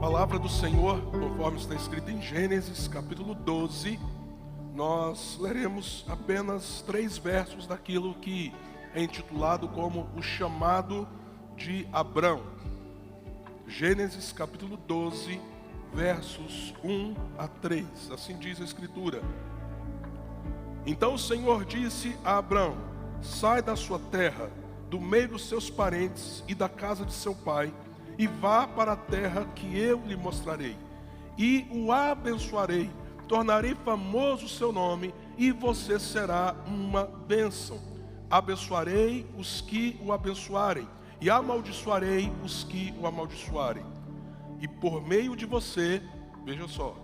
Palavra do Senhor, conforme está escrito em Gênesis, capítulo 12, nós leremos apenas 3 versos daquilo que é intitulado como o chamado de Abrão. Gênesis, capítulo 12, versos 1 a 3, assim diz a Escritura. Então o Senhor disse a Abrão: sai da sua terra, do meio dos seus parentes e da casa de seu pai, e vá para a terra que eu lhe mostrarei, e o abençoarei, tornarei famoso o seu nome, e você será uma bênção. Abençoarei os que o abençoarem, e amaldiçoarei os que o amaldiçoarem. E por meio de você, veja só,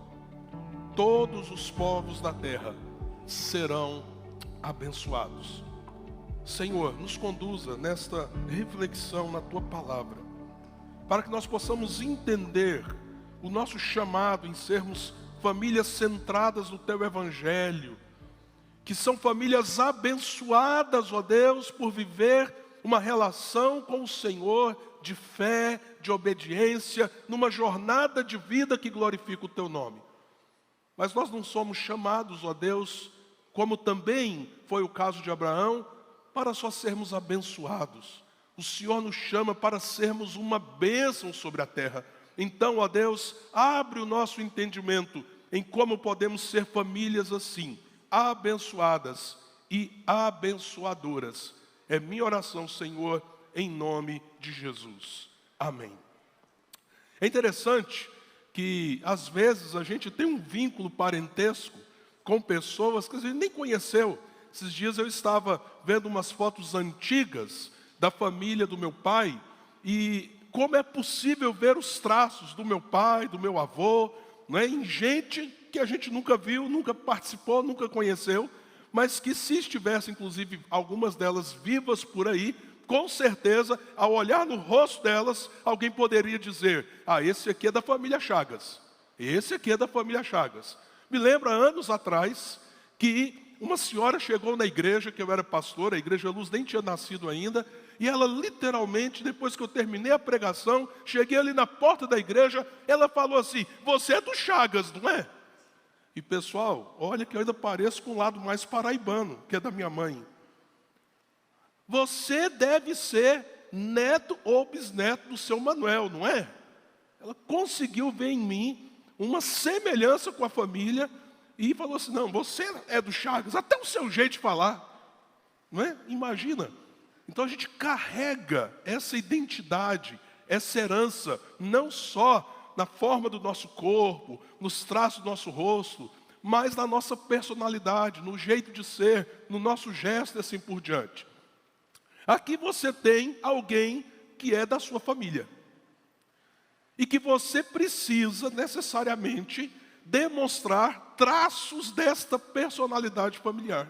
todos os povos da terra serão abençoados. Senhor, nos conduza nesta reflexão na Tua Palavra, para que nós possamos entender o nosso chamado em sermos famílias centradas no Teu Evangelho, que são famílias abençoadas, ó Deus, por viver uma relação com o Senhor de fé, de obediência, numa jornada de vida que glorifica o Teu nome. Mas nós não somos chamados, ó Deus, como também foi o caso de Abraão, para só sermos abençoados. O Senhor nos chama para sermos uma bênção sobre a terra. Então, ó Deus, abre o nosso entendimento em como podemos ser famílias assim, abençoadas e abençoadoras. É minha oração, Senhor, em nome de Jesus. Amém. É interessante que, às vezes, a gente tem um vínculo parentesco com pessoas que a gente nem conheceu. Esses dias eu estava vendo umas fotos antigas da família do meu pai, e como é possível ver os traços do meu pai, do meu avô, né, em gente que a gente nunca viu, nunca participou, nunca conheceu, mas que se estivesse, inclusive, algumas delas vivas por aí, com certeza, ao olhar no rosto delas, alguém poderia dizer: ah, esse aqui é da família Chagas, esse aqui é da família Chagas. Me lembra anos atrás que uma senhora chegou na igreja, que eu era pastor, a Igreja Luz nem tinha nascido ainda, e ela literalmente, depois que eu terminei a pregação, cheguei ali na porta da igreja, ela falou assim: você é do Chagas, não é? E pessoal, olha que eu ainda pareço com um lado mais paraibano, que é da minha mãe. Você deve ser neto ou bisneto do seu Manuel, não é? Ela conseguiu ver em mim uma semelhança com a família, e falou assim: não, você é do Chagas, até o seu jeito de falar, não é? Imagina. Então a gente carrega essa identidade, essa herança, não só na forma do nosso corpo, nos traços do nosso rosto, mas na nossa personalidade, no jeito de ser, no nosso gesto e assim por diante. Aqui você tem alguém que é da sua família, e que você precisa necessariamente demonstrar traços desta personalidade familiar.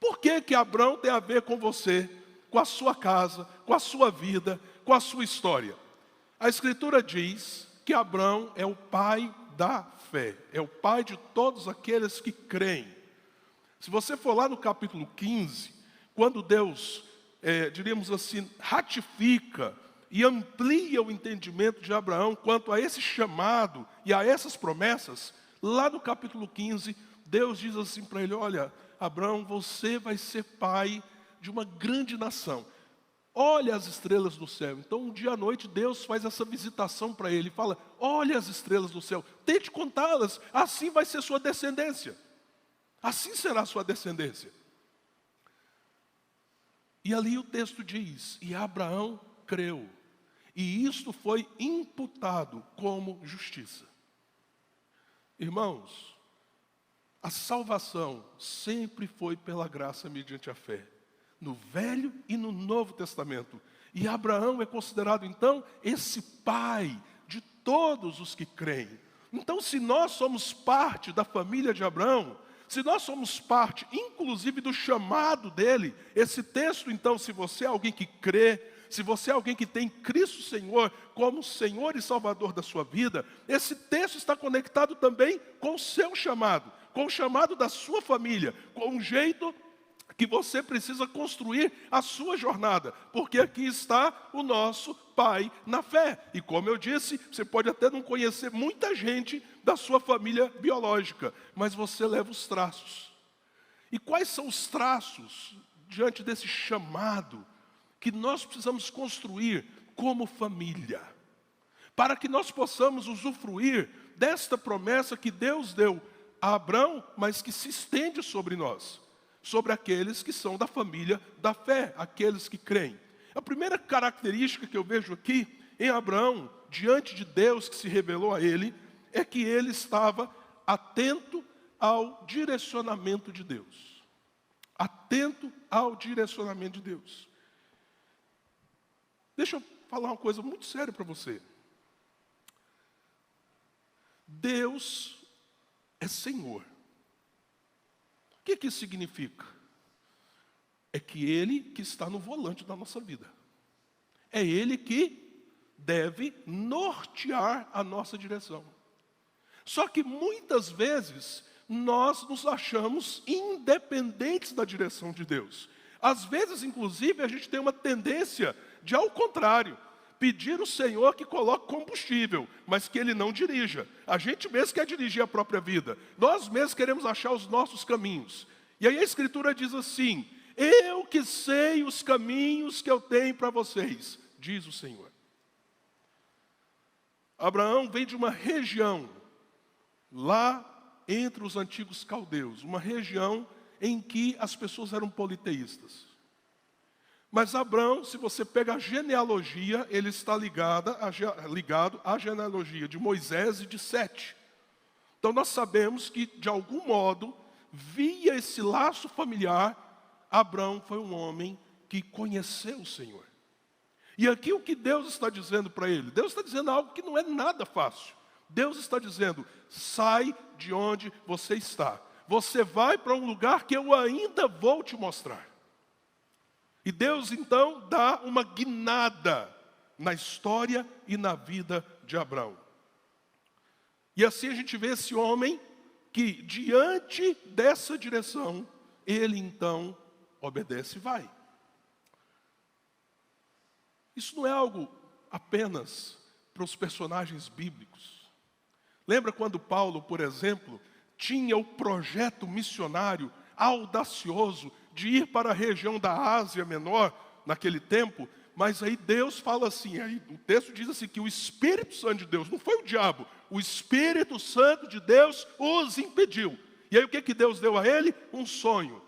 Por que que Abrão tem a ver com você, com a sua casa, com a sua vida, com a sua história? A Escritura diz que Abrão é o pai da fé, é o pai de todos aqueles que creem. Se você for lá no capítulo 15, quando Deus, diríamos assim, ratifica e amplia o entendimento de Abraão quanto a esse chamado e a essas promessas, lá no capítulo 15, Deus diz assim para ele: olha, Abraão, você vai ser pai de uma grande nação. Olha as estrelas do céu. Então, um dia à noite, Deus faz essa visitação para ele e fala: olha as estrelas do céu, tente contá-las, assim vai ser sua descendência. Assim será a sua descendência. E ali o texto diz: e Abraão creu, e isto foi imputado como justiça. Irmãos, a salvação sempre foi pela graça mediante a fé, no Velho e no Novo Testamento. E Abraão é considerado, então, esse pai de todos os que creem. Então, se nós somos parte da família de Abraão, se nós somos parte, inclusive, do chamado dele, esse texto, então, se você é alguém que crê, se você é alguém que tem Cristo Senhor como Senhor e Salvador da sua vida, esse texto está conectado também com o seu chamado, com o chamado da sua família, com o jeito que você precisa construir a sua jornada, porque aqui está o nosso pai na fé. E como eu disse, você pode até não conhecer muita gente da sua família biológica, mas você leva os traços. E quais são os traços diante desse chamado que nós precisamos construir como família, para que nós possamos usufruir desta promessa que Deus deu a Abraão, mas que se estende sobre nós, sobre aqueles que são da família da fé, aqueles que creem. A primeira característica que eu vejo aqui em Abraão, diante de Deus que se revelou a ele, é que ele estava atento ao direcionamento de Deus. Atento ao direcionamento de Deus. Deixa eu falar uma coisa muito séria para você. Deus é Senhor. O que isso significa? É que Ele que está no volante da nossa vida. É Ele que deve nortear a nossa direção. Só que muitas vezes nós nos achamos independentes da direção de Deus. Às vezes, inclusive, a gente tem uma tendência de, ao contrário, pedir ao Senhor que coloque combustível, mas que Ele não dirija. A gente mesmo quer dirigir a própria vida. Nós mesmos queremos achar os nossos caminhos. E aí a Escritura diz assim: eu que sei os caminhos que eu tenho para vocês, diz o Senhor. Abraão vem de uma região, lá entre os antigos caldeus, uma região em que as pessoas eram politeístas. Mas Abraão, se você pega a genealogia, ele está ligado à genealogia de Moisés e de Sete. Então nós sabemos que, de algum modo, via esse laço familiar, Abraão foi um homem que conheceu o Senhor. E aqui o que Deus está dizendo para ele? Deus está dizendo algo que não é nada fácil. Deus está dizendo: sai de onde você está. Você vai para um lugar que eu ainda vou te mostrar. E Deus então dá uma guinada na história e na vida de Abraão. E assim a gente vê esse homem que, diante dessa direção, ele então obedece e vai. Isso não é algo apenas para os personagens bíblicos. Lembra quando Paulo, por exemplo, tinha o projeto missionário audacioso de ir para a região da Ásia Menor, naquele tempo, mas aí Deus fala assim, aí o texto diz assim, que o Espírito Santo de Deus, não foi o diabo, o Espírito Santo de Deus os impediu. E aí o que Deus deu a ele? Um sonho,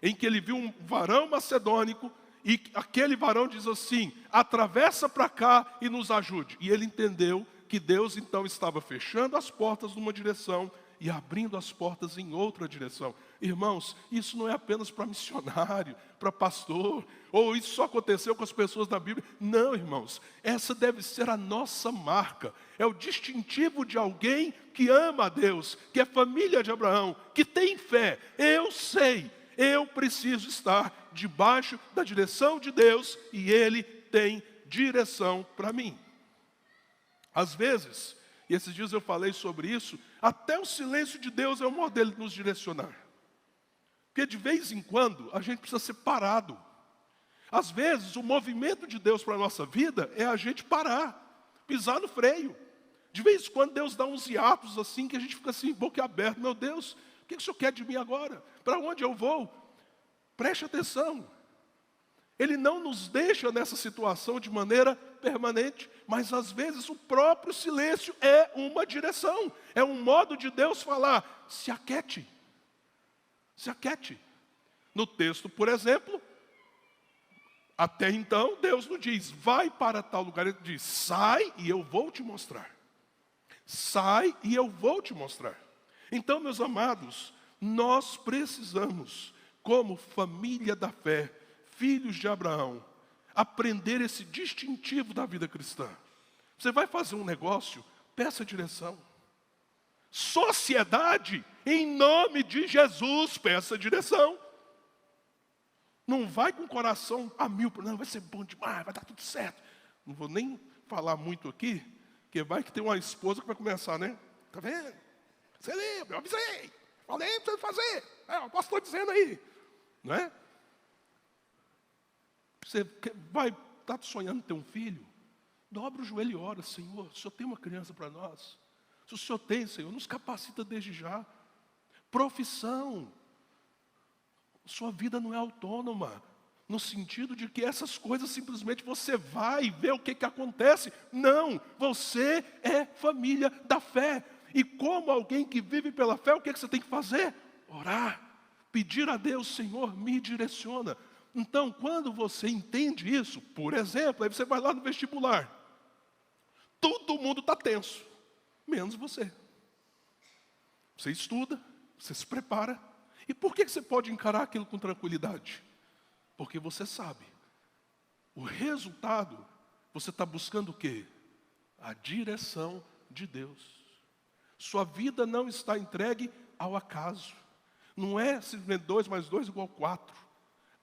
em que ele viu um varão macedônico, e aquele varão diz assim: atravessa para cá e nos ajude. E ele entendeu que Deus então estava fechando as portas numa direção e abrindo as portas em outra direção. Irmãos, isso não é apenas para missionário, para pastor, ou isso só aconteceu com as pessoas da Bíblia. Não, irmãos, essa deve ser a nossa marca. É o distintivo de alguém que ama a Deus, que é família de Abraão, que tem fé. Eu sei, eu preciso estar debaixo da direção de Deus e Ele tem direção para mim. Às vezes, e esses dias eu falei sobre isso, até o silêncio de Deus é um modo dele nos direcionar. Porque de vez em quando a gente precisa ser parado. Às vezes o movimento de Deus para a nossa vida é a gente parar, pisar no freio. De vez em quando Deus dá uns hiatos assim, que a gente fica assim, boca aberta: meu Deus, o que o Senhor quer de mim agora? Para onde eu vou? Preste atenção. Ele não nos deixa nessa situação de maneira permanente, mas às vezes o próprio silêncio é uma direção, é um modo de Deus falar: se aquiete, se aquiete. No texto, por exemplo, até então Deus não diz, vai para tal lugar, Ele diz, sai e eu vou te mostrar. Sai e eu vou te mostrar. Então, meus amados, nós precisamos, como família da fé, filhos de Abraão, aprender esse distintivo da vida cristã. Você vai fazer um negócio, peça direção. Sociedade, em nome de Jesus, peça direção. Não vai com o coração a mil, não, vai ser bom demais, vai dar tudo certo. Não vou nem falar muito aqui, porque vai que tem uma esposa que vai começar, né? Tá vendo? Você lembra, eu avisei, falei para você fazer. O pastor dizendo aí, não é? Você vai estar sonhando em ter um filho? Dobra o joelho e ora: Senhor, o Senhor tem uma criança para nós? Se o Senhor tem, Senhor, nos capacita desde já. Profissão. Sua vida não é autônoma, no sentido de que essas coisas simplesmente você vai ver o que acontece. Não, você é família da fé. E como alguém que vive pela fé, o que você tem que fazer? Orar, pedir a Deus: Senhor, me direciona. Então, quando você entende isso, por exemplo, aí você vai lá no vestibular. Todo mundo está tenso, menos você. Você estuda, você se prepara. E por que você pode encarar aquilo com tranquilidade? Porque você sabe, o resultado, você está buscando o quê? A direção de Deus. Sua vida não está entregue ao acaso. Não é simplesmente 2 mais 2 igual 4.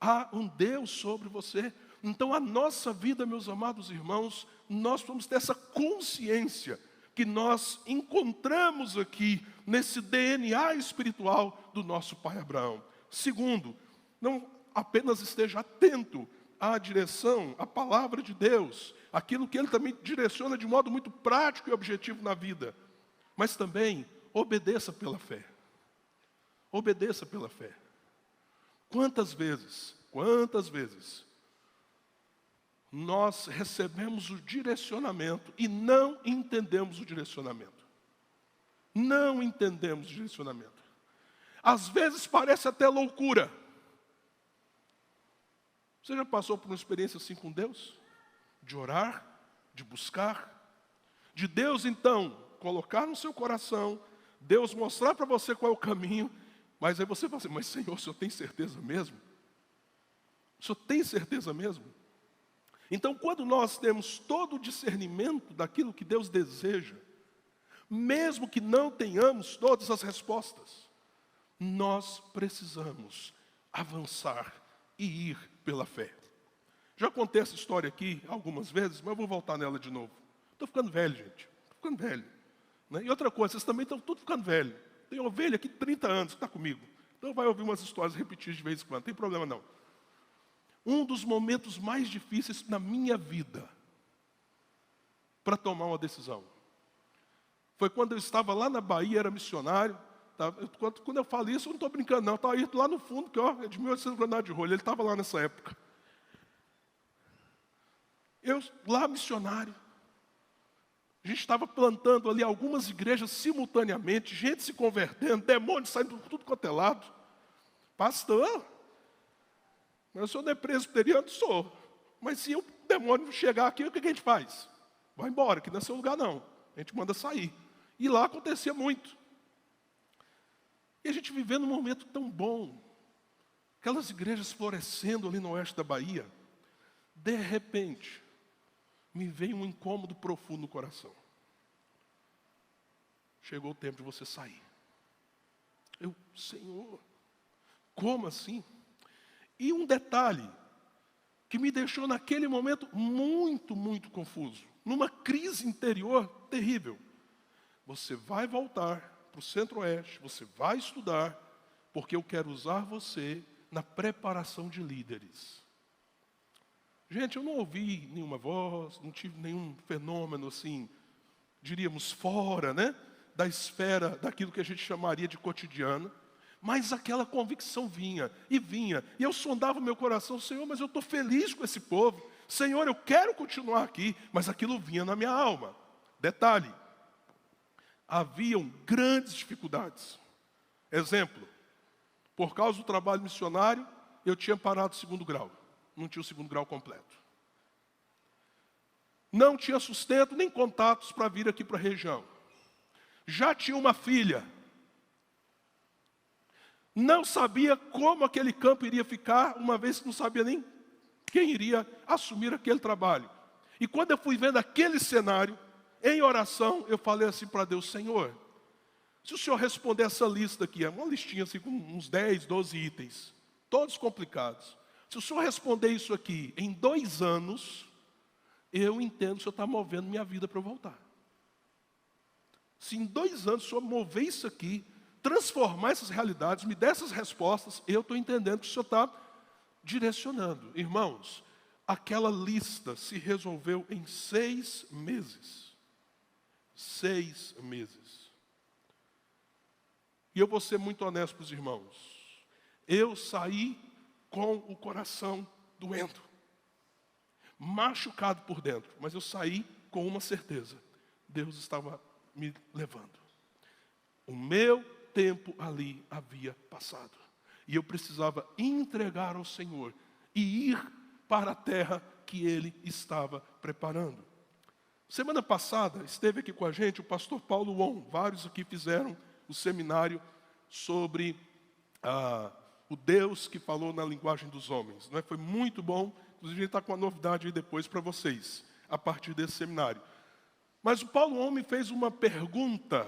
Há um Deus sobre você. Então a nossa vida, meus amados irmãos, nós vamos ter essa consciência que nós encontramos aqui nesse DNA espiritual do nosso pai Abraão. Segundo, não apenas esteja atento à direção, à palavra de Deus, aquilo que ele também direciona de modo muito prático e objetivo na vida, mas também obedeça pela fé. Obedeça pela fé. Quantas vezes nós recebemos o direcionamento e não entendemos o direcionamento? Não entendemos o direcionamento. Às vezes parece até loucura. Você já passou por uma experiência assim com Deus? De orar, de buscar, de Deus então colocar no seu coração, Deus mostrar para você qual é o caminho, mas aí você fala assim: mas Senhor, o Senhor tem certeza mesmo? O Senhor tem certeza mesmo? Então, quando nós temos todo o discernimento daquilo que Deus deseja, mesmo que não tenhamos todas as respostas, nós precisamos avançar e ir pela fé. Já contei essa história aqui algumas vezes, mas eu vou voltar nela de novo. Estou ficando velho, gente. Estou ficando velho. Né? E outra coisa, vocês também estão tudo ficando velho. Tem ovelha aqui de 30 anos que está comigo. Então vai ouvir umas histórias repetidas de vez em quando. Não tem problema não. Um dos momentos mais difíceis na minha vida para tomar uma decisão foi quando eu estava lá na Bahia, era missionário. Quando eu falo isso, eu não estou brincando não. Estava lá no fundo, que é de 1800 Granada de Rolho. Ele estava lá nessa época. Eu lá missionário. A gente estava plantando ali algumas igrejas simultaneamente, gente se convertendo, demônios saindo por tudo quanto é lado. Pastor, eu sou presbiteriano? Sou. Mas se o demônio chegar aqui, o que a gente faz? Vai embora, que não é seu lugar não. A gente manda sair. E lá acontecia muito. E a gente vivendo um momento tão bom. Aquelas igrejas florescendo ali no oeste da Bahia. De repente, me veio um incômodo profundo no coração. Chegou o tempo de você sair. Senhor, como assim? E um detalhe que me deixou naquele momento muito, muito confuso. Numa crise interior terrível. Você vai voltar para o centro-oeste, você vai estudar, porque eu quero usar você na preparação de líderes. Gente, eu não ouvi nenhuma voz, não tive nenhum fenômeno assim, diríamos fora, né, da esfera daquilo que a gente chamaria de cotidiano, mas aquela convicção vinha, e eu sondava o meu coração: Senhor, mas eu estou feliz com esse povo, Senhor, eu quero continuar aqui, mas aquilo vinha na minha alma. Detalhe, haviam grandes dificuldades. Exemplo, por causa do trabalho missionário, eu tinha parado o 2º grau. Não tinha o 2º grau completo. Não tinha sustento nem contatos para vir aqui para a região. Já tinha uma filha. Não sabia como aquele campo iria ficar, uma vez que não sabia nem quem iria assumir aquele trabalho. E quando eu fui vendo aquele cenário, em oração, eu falei assim para Deus: Senhor, se o Senhor responder essa lista aqui, é uma listinha assim com uns 10, 12 itens, todos complicados. Se o Senhor responder isso aqui em 2 anos, eu entendo que o Senhor está movendo minha vida para eu voltar. Se em 2 anos o Senhor mover isso aqui, transformar essas realidades, me der essas respostas, eu estou entendendo que o Senhor está direcionando. Irmãos, aquela lista se resolveu em 6 meses. 6 meses. E eu vou ser muito honesto para os irmãos. Eu saí com o coração doendo, machucado por dentro, mas eu saí com uma certeza: Deus estava me levando. O meu tempo ali havia passado, e eu precisava entregar ao Senhor e ir para a terra que Ele estava preparando. Semana passada esteve aqui com a gente o pastor Paulo Won. Vários aqui fizeram o seminário sobre o Deus que falou na linguagem dos homens, não é? Foi muito bom. Inclusive, a gente está com uma novidade aí depois para vocês, a partir desse seminário. Mas o Paulo Won me fez uma pergunta,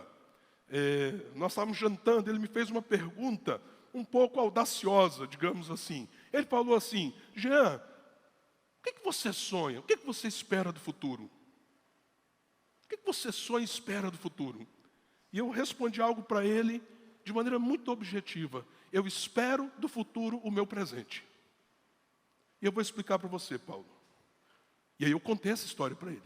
nós estávamos jantando, ele me fez uma pergunta um pouco audaciosa, digamos assim. Ele falou assim: Jean, o que você sonha? O que você espera do futuro? O que você sonha e espera do futuro? E eu respondi algo para ele de maneira muito objetiva: eu espero do futuro o meu presente. E eu vou explicar para você, Paulo. E aí eu contei essa história para ele,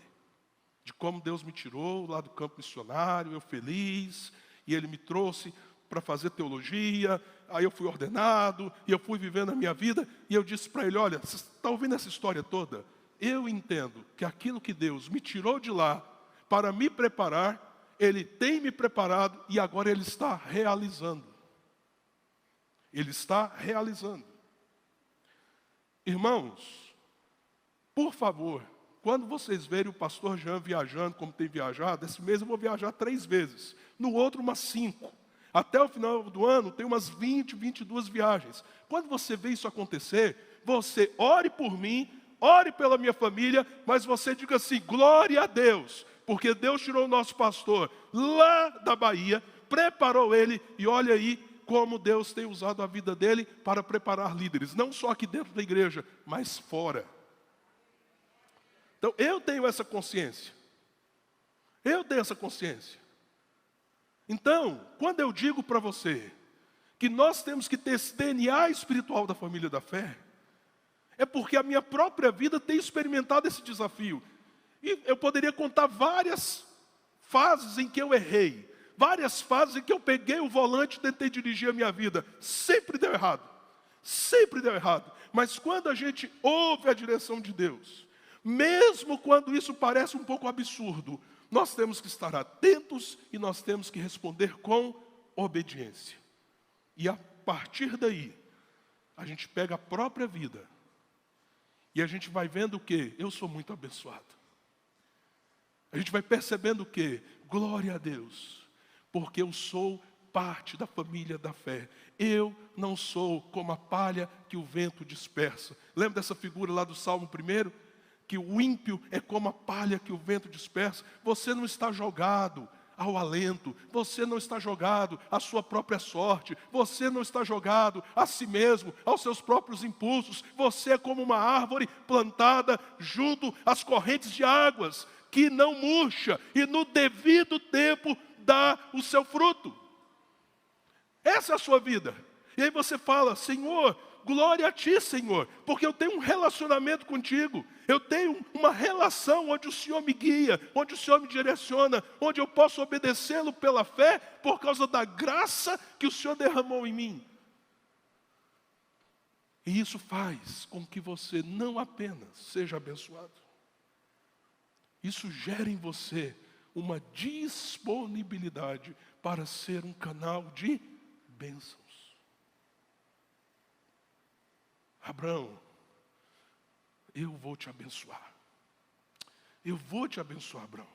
de como Deus me tirou lá do campo missionário, eu feliz, e Ele me trouxe para fazer teologia. Aí eu fui ordenado, e eu fui vivendo a minha vida, e eu disse para ele: olha, você está ouvindo essa história toda? Eu entendo que aquilo que Deus me tirou de lá para me preparar, Ele tem me preparado, e agora Ele está realizando. Ele está realizando. Irmãos, por favor, quando vocês verem o pastor Jean viajando como tem viajado, esse mês eu vou viajar 3 vezes, no outro umas 5. Até o final do ano tem umas 20, 22 viagens. Quando você vê isso acontecer, você ore por mim, ore pela minha família, mas você diga assim: glória a Deus, porque Deus tirou o nosso pastor lá da Bahia, preparou ele, e olha aí como Deus tem usado a vida dele para preparar líderes, não só aqui dentro da igreja, mas fora. Então eu tenho essa consciência. Eu tenho essa consciência. Então, quando eu digo para você que nós temos que ter esse DNA espiritual da família da fé, é porque a minha própria vida tem experimentado esse desafio. E eu poderia contar várias fases em que eu errei, várias fases em que eu peguei o volante e tentei dirigir a minha vida. Sempre deu errado. Sempre deu errado. Mas quando a gente ouve a direção de Deus, mesmo quando isso parece um pouco absurdo, nós temos que estar atentos e nós temos que responder com obediência. E a partir daí, a gente pega a própria vida e a gente vai vendo o quê? Eu sou muito abençoado. A gente vai percebendo o quê? Glória a Deus, porque eu sou parte da família da fé. Eu não sou como a palha que o vento dispersa. Lembra dessa figura lá do Salmo 1? Que o ímpio é como a palha que o vento dispersa. Você não está jogado ao alento, você não está jogado à sua própria sorte, você não está jogado a si mesmo, aos seus próprios impulsos. Você é como uma árvore plantada junto às correntes de águas, que não murcha e no devido tempo dá o seu fruto. Essa é a sua vida. E aí você fala: Senhor, glória a Ti, Senhor, porque eu tenho um relacionamento contigo. Eu tenho uma relação onde o Senhor me guia, onde o Senhor me direciona, onde eu posso obedecê-lo pela fé, por causa da graça que o Senhor derramou em mim. E isso faz com que você não apenas seja abençoado, isso gera em você uma disponibilidade para ser um canal de bênçãos. Abraão, eu vou te abençoar. Eu vou te abençoar, Abraão.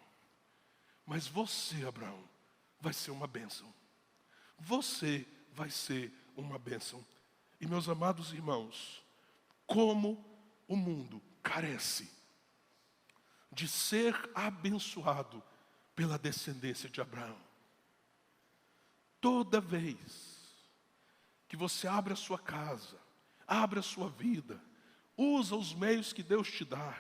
Mas você, Abraão, vai ser uma bênção. Você vai ser uma bênção. E meus amados irmãos, como o mundo carece de ser abençoado pela descendência de Abraão. Toda vez que você abre a sua casa, abre a sua vida, usa os meios que Deus te dá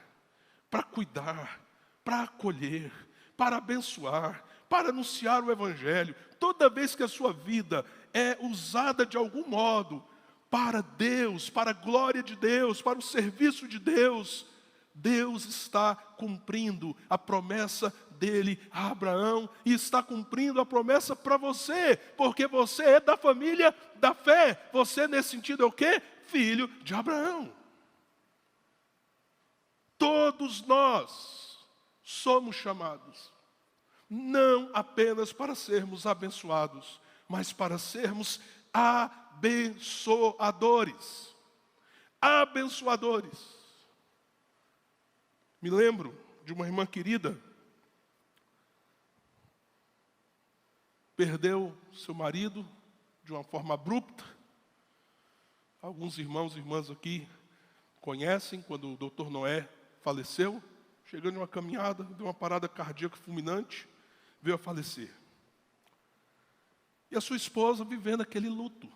para cuidar, para acolher, para abençoar, para anunciar o Evangelho. Toda vez que a sua vida é usada de algum modo para Deus, para a glória de Deus, para o serviço de Deus, Deus está cumprindo a promessa dele a Abraão e está cumprindo a promessa para você, porque você é da família da fé. Você, nesse sentido, é o quê? Filho de Abraão. Todos nós somos chamados, não apenas para sermos abençoados, mas para sermos abençoadores. Abençoadores. Me lembro de uma irmã querida, perdeu seu marido de uma forma abrupta. Alguns irmãos e irmãs aqui conhecem quando o Dr. Noé faleceu, chegando em uma caminhada, deu uma parada cardíaca fulminante, veio a falecer. E a sua esposa vivendo aquele luto.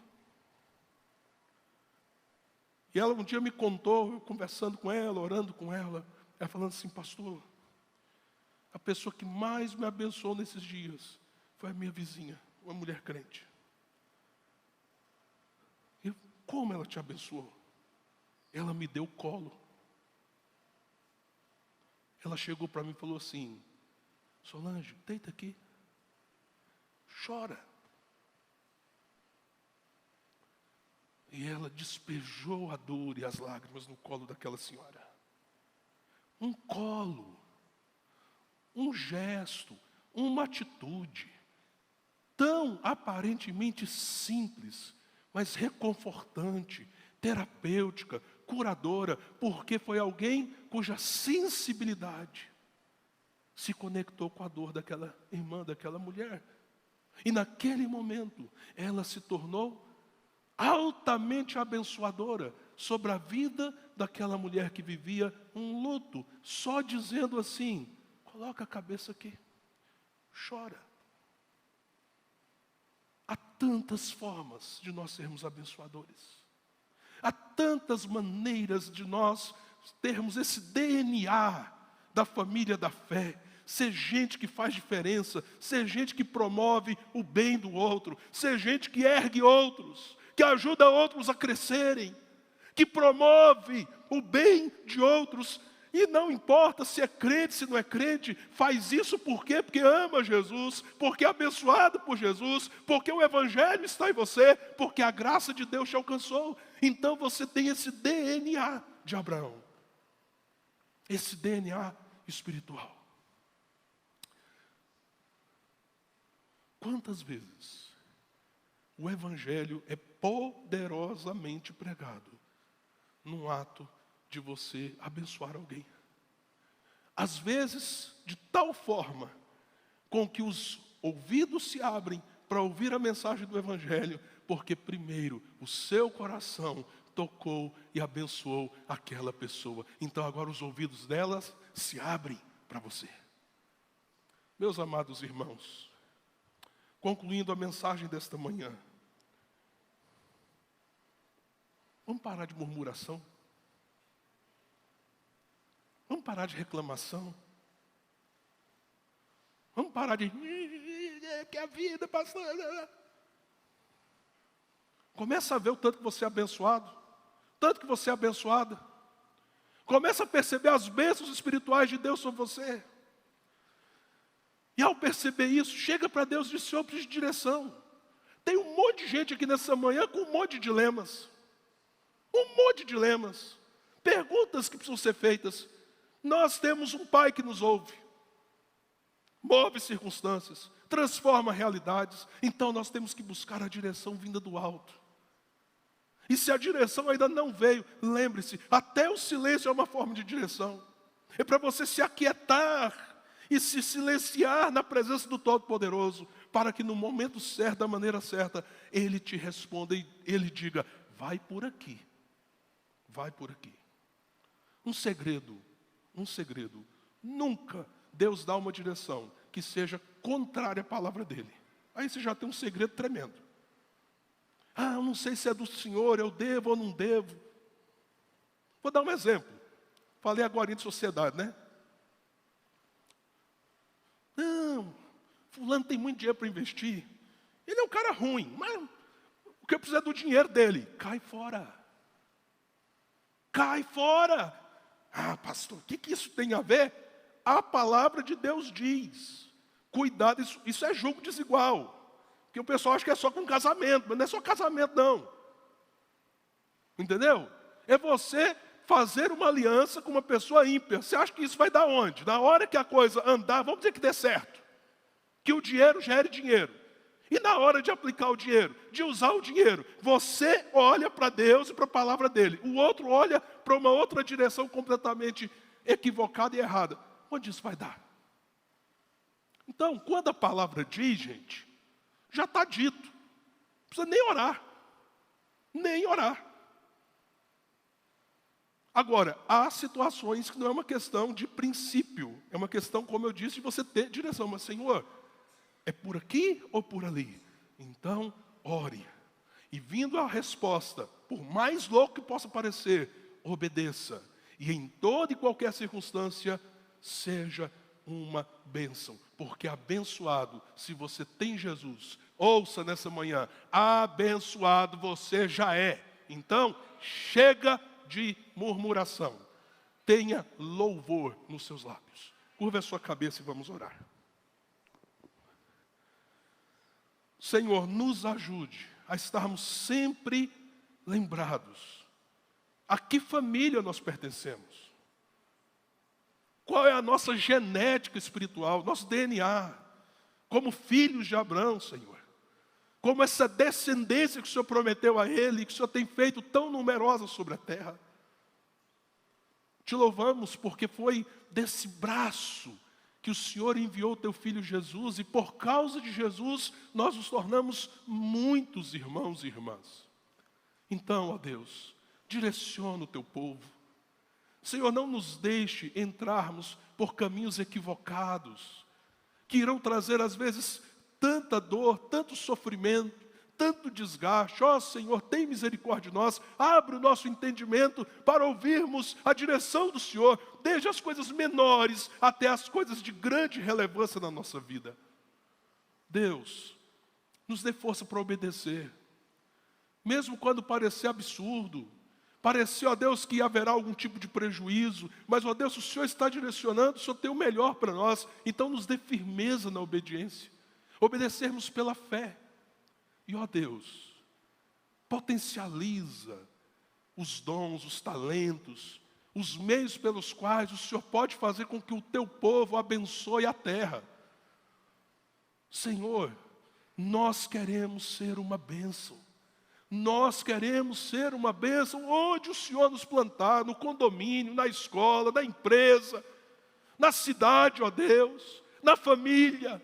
E ela um dia me contou, eu conversando com ela, orando com ela falando assim: pastor, a pessoa que mais me abençoou nesses dias foi a minha vizinha, uma mulher crente. E como ela te abençoou? Ela me deu colo. Ela chegou para mim e falou assim: Solange, deita aqui, chora. E ela despejou a dor e as lágrimas no colo daquela senhora. Um colo, um gesto, uma atitude tão aparentemente simples, mas reconfortante, terapêutica, curadora, porque foi alguém cuja sensibilidade se conectou com a dor daquela irmã, daquela mulher. E naquele momento, ela se tornou altamente abençoadora sobre a vida daquela mulher que vivia um luto, só dizendo assim: coloca a cabeça aqui, chora. Há tantas formas de nós sermos abençoadores. Há tantas maneiras de nós termos esse DNA da família da fé. Ser gente que faz diferença, ser gente que promove o bem do outro, ser gente que ergue outros, que ajuda outros a crescerem, que promove o bem de outros. E não importa se é crente, se não é crente, faz isso por quê? Porque ama Jesus, porque é abençoado por Jesus, porque o Evangelho está em você, porque a graça de Deus te alcançou. Então você tem esse DNA de Abraão, esse DNA espiritual. Quantas vezes o Evangelho é poderosamente pregado num ato de você abençoar alguém? Às vezes, de tal forma, com que os ouvidos se abrem para ouvir a mensagem do Evangelho, porque primeiro o seu coração tocou e abençoou aquela pessoa. Então agora os ouvidos delas se abrem para você. Meus amados irmãos, concluindo a mensagem desta manhã, vamos parar de murmuração? Vamos parar de reclamação? Vamos parar de... que a vida passou... Começa a ver o tanto que você é abençoado, tanto que você é abençoada. Começa a perceber as bênçãos espirituais de Deus sobre você. E ao perceber isso, chega para Deus e diz: Senhor, eu preciso de direção. Tem um monte de gente aqui nessa manhã com um monte de dilemas. Um monte de dilemas. Perguntas que precisam ser feitas. Nós temos um Pai que nos ouve. Move circunstâncias. Transforma realidades. Então nós temos que buscar a direção vinda do alto. E se a direção ainda não veio, lembre-se, até o silêncio é uma forma de direção. É para você se aquietar e se silenciar na presença do Todo-Poderoso, para que no momento certo, da maneira certa, Ele te responda e Ele diga: vai por aqui, vai por aqui. Um segredo, nunca Deus dá uma direção que seja contrária à palavra dEle. Aí você já tem um segredo tremendo. Ah, eu não sei se é do Senhor, eu devo ou não devo. Vou dar um exemplo. Falei agora de sociedade, né? Não, fulano tem muito dinheiro para investir. Ele é um cara ruim, mas o que eu preciso é do dinheiro dele. Cai fora. Cai fora. Ah, pastor, o que isso tem a ver? A palavra de Deus diz. Cuidado, isso é julgo desigual. Porque o pessoal acha que é só com casamento, mas não é só casamento não. Entendeu? É você fazer uma aliança com uma pessoa ímpia. Você acha que isso vai dar onde? Na hora que a coisa andar, vamos dizer que dê certo. Que o dinheiro gere dinheiro. E na hora de aplicar o dinheiro, de usar o dinheiro, você olha para Deus e para a palavra dele. O outro olha para uma outra direção completamente equivocada e errada. Onde isso vai dar? Então, quando a palavra diz, gente, já está dito. Não precisa nem orar. Nem orar. Agora, há situações que não é uma questão de princípio. É uma questão, como eu disse, de você ter direção. Mas, Senhor, é por aqui ou por ali? Então, ore. E vindo a resposta, por mais louco que possa parecer, obedeça. E em toda e qualquer circunstância, seja uma bênção. Porque abençoado, se você tem Jesus, ouça nessa manhã, abençoado você já é. Então, chega de murmuração. Tenha louvor nos seus lábios. Curva a sua cabeça e vamos orar. Senhor, nos ajude a estarmos sempre lembrados a que família nós pertencemos. Qual é a nossa genética espiritual, nosso DNA, como filhos de Abraão, Senhor. Como essa descendência que o Senhor prometeu a ele, que o Senhor tem feito tão numerosa sobre a terra. Te louvamos porque foi desse braço que o Senhor enviou o teu Filho Jesus, e por causa de Jesus, nós nos tornamos muitos irmãos e irmãs. Então, ó Deus, direciona o teu povo. Senhor, não nos deixe entrarmos por caminhos equivocados, que irão trazer às vezes tanta dor, tanto sofrimento, tanto desgaste. Ó Senhor, tem misericórdia de nós, abre o nosso entendimento para ouvirmos a direção do Senhor, desde as coisas menores até as coisas de grande relevância na nossa vida. Deus, nos dê força para obedecer, mesmo quando parecer absurdo, parecer, ó Deus, que haverá algum tipo de prejuízo, mas, ó Deus, o Senhor está direcionando, o Senhor tem o melhor para nós, então nos dê firmeza na obediência, obedecermos pela fé. E, ó Deus, potencializa os dons, os talentos, os meios pelos quais o Senhor pode fazer com que o teu povo abençoe a terra. Senhor, nós queremos ser uma bênção. Nós queremos ser uma bênção onde o Senhor nos plantar, no condomínio, na escola, na empresa, na cidade, ó Deus, na família.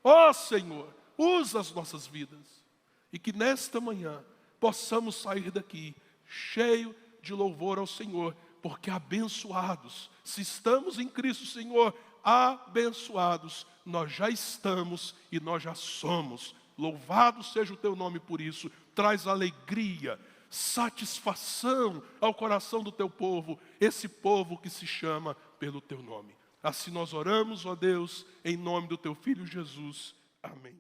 Ó Senhor, usa as nossas vidas. E que nesta manhã possamos sair daqui cheio de louvor ao Senhor, porque abençoados, se estamos em Cristo, Senhor, abençoados, nós já estamos e nós já somos. Louvado seja o teu nome por isso. Traz alegria, satisfação ao coração do teu povo, esse povo que se chama pelo teu nome. Assim nós oramos, ó Deus, em nome do teu Filho Jesus. Amém.